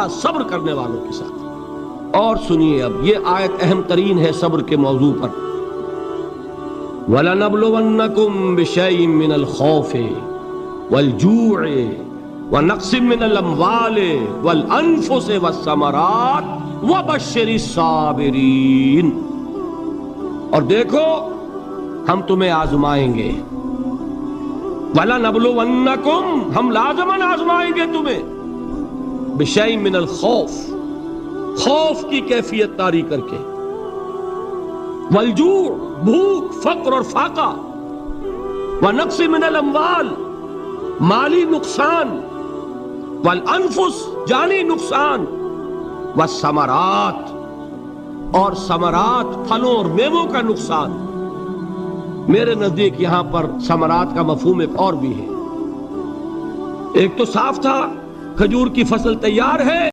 ساتھ، صبر کرنے والوں کے ساتھ۔ اور سنیے، اب یہ آیت اہم ترین ہے صبر کے موضوع پر۔ وَلَنَبْلُوَنَّكُمْ بِشَيْءٍ مِّنَ الْخَوْفِ وَالْجُوعِ وَنَقْصٍ مِّنَ الْأَمْوَالِ وَالْأَنفُسِ وَالثَّمَرَاتِ وَبَشِّرِ الصَّابِرِينَ۔ اور دیکھو ہم تمہیں آزمائیں گے، وَلَنَبْلُوَنَّكُمْ، ہم لازماً آزمائیں گے تمہیں، بِشَيْءٍ مِّنَ الْخَوْفِ، خوف کی کیفیت طاری کر کے، والجوع، بھوک، فقر اور فاقہ، ونقص من الاموال، مالی نقصان، والانفس، جانی نقصان، والثمرات، اور ثمرات، پھلوں اور میووں کا نقصان۔ میرے نزدیک یہاں پر ثمرات کا مفہوم ایک اور بھی ہے۔ ایک تو صاف تھا، کھجور کی فصل تیار ہے،